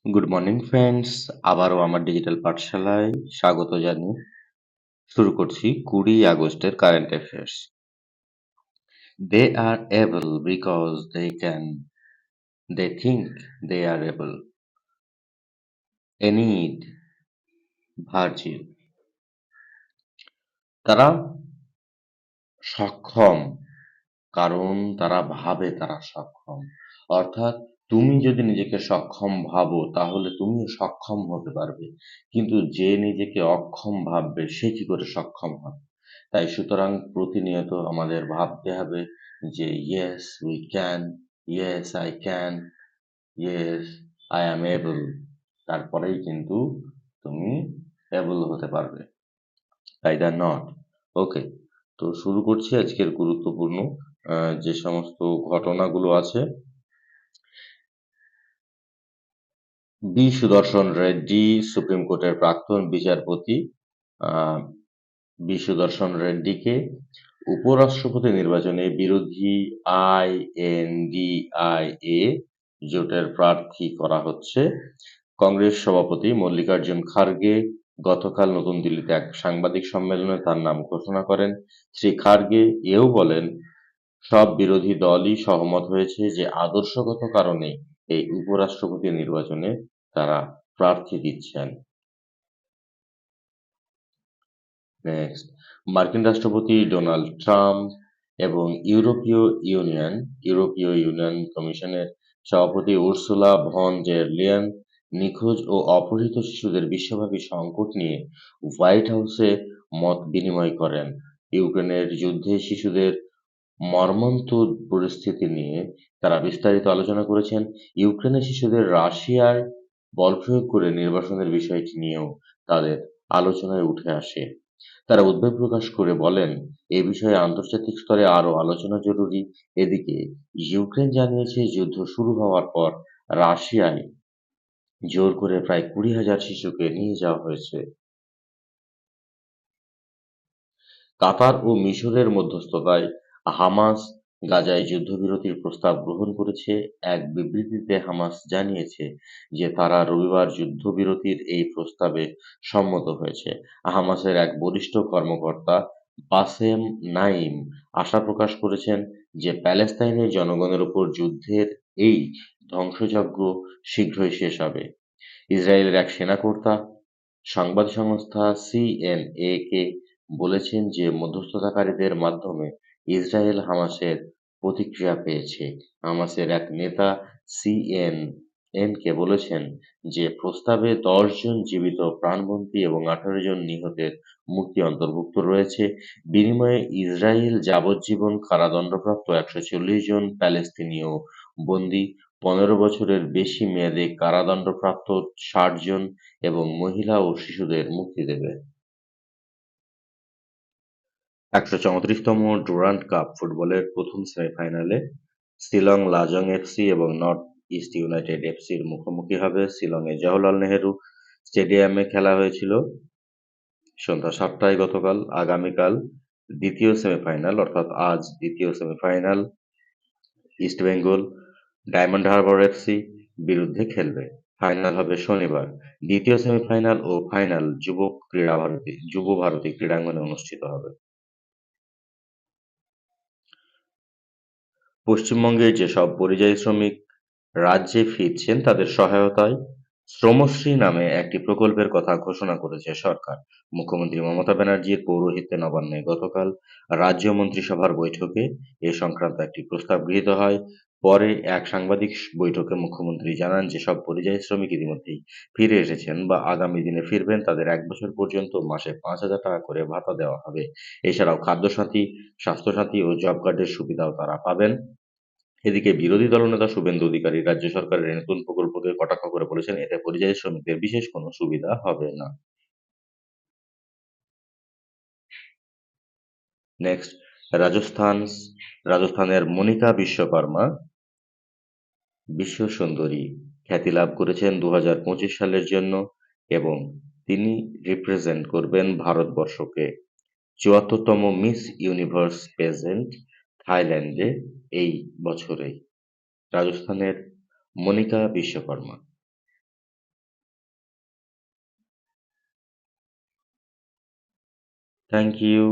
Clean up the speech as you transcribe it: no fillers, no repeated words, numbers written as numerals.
Good morning friends, আবারও আমার digital পাঠশালায় স্বাগত জানিয়ে শুরু করছি 20 আগস্টের current affairs. They are able because they think they are able. Aeneid Virgil. তারা সক্ষম কারণ তারা ভাবে তারা সক্ষম। অর্থাৎ তুমি যদি নিজেকে সক্ষম ভাবো তাহলে তুমিও সক্ষম হতে পারবে, কিন্তু যে নিজেকে অক্ষম ভাববে সে কি করে সক্ষম হবে? তাই সুতরাং প্রতিনিয়ত আমাদের ভাবতে হবে যে yes we can, yes I can, yes I am able. তারপরেই কিন্তু তুমি এবল হতে পারবে, তাই দ্য নট। ওকে, তো শুরু করছি আজকের গুরুত্বপূর্ণ যে সমস্ত ঘটনাগুলো আছে। বি সুদর্শন রেড্ডি, সুপ্রিম কোর্টের প্রাক্তন বিচারপতি, আহ, বি সুদর্শন রেড্ডিকে উপরাষ্ট্রপতি নির্বাচনে বিরোধী আইএনডিআইএ জোটের প্রার্থী করা হচ্ছে। কংগ্রেস সভাপতি মল্লিকার্জুন খার্গে গতকাল নতুন দিল্লিতে এক সাংবাদিক সম্মেলনে তার নাম ঘোষণা করেন। শ্রী খার্গে এও বলেন, সব বিরোধী দলই সহমত হয়েছে যে আদর্শগত কারণে এই উপরাষ্ট্রপতি নির্বাচনে তারা প্রার্থী দিচ্ছেন। নেক্সট, মার্কিন রাষ্ট্রপতি ডোনাল্ড ট্রাম্প এবং ইউরোপীয় ইউনিয়ন কমিশনের সভাপতি উর্সুলা ভন ডের লিয়েন নিখোঁজ ও অপহৃত শিশুদের বিশ্বব্যাপী সংকট নিয়ে হোয়াইট হাউসে মত বিনিময় করেন। ইউক্রেনের যুদ্ধে শিশুদের মর্মন্তুদ পরিস্থিতি নিয়ে তারা বিস্তারিত আলোচনা করেছেন। ইউক্রেনের শিশুদের রাশিয়ায় বলপ্রয়োগ করে নির্বাসনের বিষয়টি নিয়েও তাদের আলোচনায় উঠে আসে। তারা উদ্বেগ প্রকাশ করে বলেন, এ বিষয়ে আন্তর্জাতিক স্তরে আরও আলোচনা জরুরি। এদিকে ইউক্রেন জানিয়েছে যুদ্ধ শুরু হওয়ার পর রাশিয়ায় জোর করে প্রায় 20,000 শিশুকে নিয়ে যাওয়া হয়েছে। কাতার ও মিশরের মধ্যস্থতায় হামাস গাজায় যুদ্ধবিরতির প্রস্তাব গ্রহণ করেছে। এক বিবৃতিতে হামাস জানিয়েছে যে তারা রবিবার যুদ্ধবিরতির এই প্রস্তাবে সম্মত হয়েছে। হামাসের এক বরিষ্ঠ কর্মকর্তা বাসেম নাইম আশা প্রকাশ করেছেন যে প্যালেস্তাইনের জনগণের উপর যুদ্ধের এই ধ্বংসযজ্ঞ শীঘ্রই শেষ হবে। ইসরায়েলের এক সেনাকর্তা সংবাদ সংস্থা সিএনএ-কে বলেছেন যে মধ্যস্থতাকারীদের মাধ্যমে ইসরায়েল হামাসের প্রতিক্রিয়া পেয়েছে। হামাসের এক নেতা সিএনএনকে বলেছেন যে প্রস্তাবে 10 জন জীবিত প্রাণবন্দী এবং 18 জন নিহতের মুক্তি অন্তর্ভুক্ত রয়েছে। বিনিময়ে ইসরায়েল যাবজ্জীবন কারাদণ্ডপ্রাপ্ত 140 জন প্যালেস্তিনীয় বন্দী, 15 বছরের বেশি মেয়াদে কারাদণ্ডপ্রাপ্ত 60 জন এবং মহিলা ও শিশুদের মুক্তি দেবে। 134তম ডুরান্ড কাপ ফুটবলের প্রথম সেমিফাইনালে শিলং লাজং এফসি এবং নর্থ ইস্ট ইউনাইটেড এফসির মুখোমুখি হবে। শিলংয়ে জওহরলাল নেহেরু স্টেডিয়ামে খেলা হয়েছিল সন্ধ্যা 7টায় গতকাল। আগামীকাল দ্বিতীয় সেমিফাইনাল, অর্থাৎ আজ দ্বিতীয় semifinal East Bengal diamond Harbour FC বিরুদ্ধে খেলবে। ফাইনাল হবে শনিবার। দ্বিতীয় সেমিফাইনাল ও ফাইনাল যুব ভারতী ক্রীড়াঙ্গনে অনুষ্ঠিত হবে। পশ্চিমবঙ্গের যেসব পরিযায়ী শ্রমিক রাজ্যে ফিরছেন তাদের সহায়তায় শ্রমশ্রী নামে একটি প্রকল্পের কথা ঘোষণা করেছে সরকার। মুখ্যমন্ত্রী মমতা ব্যানার্জির পৌরোহিত্যে নবান্নে গতকাল রাজ্য মন্ত্রিসভার বৈঠকে এ সংক্রান্ত একটি প্রস্তাব গৃহীত হয়। পরে এক সাংবাদিক বৈঠকে মুখ্যমন্ত্রী জানান, যেসব পরিযায়ী শ্রমিক ইতিমধ্যেই ফিরে এসেছেন বা আগামী দিনে ফিরবেন তাদের 1 বছর পর্যন্ত মাসে 5,000 টাকা করে ভাতা দেওয়া হবে। এছাড়াও খাদ্যসাথী, স্বাস্থ্যসাথী ও জব কার্ডের সুবিধাও তারা পাবেন। এদিকে বিরোধী দলনেতা শুভেন্দু অধিকারী রাজ্য সরকারের এই নতুন প্রকল্পকে কটাক্ষ করে বলেছেন, এতে পরিযায়ী শ্রমিকদের বিশেষ কোনো সুবিধা হবে না। নেক্সট, রাজস্থান রাজস্থানের মনিকা বিশ্বকর্মা বিশ্ব সুন্দরী খ্যাতি লাভ করেছেন 2025 সালের জন্য এবং তিনি রিপ্রেজেন্ট করবেন ভারতবর্ষকে 74তম মিস ইউনিভার্স পেজেন্ট থাইল্যান্ডে এই বছরেই। রাজস্থানের মনিকা বিশ্বকর্মা। Thank you.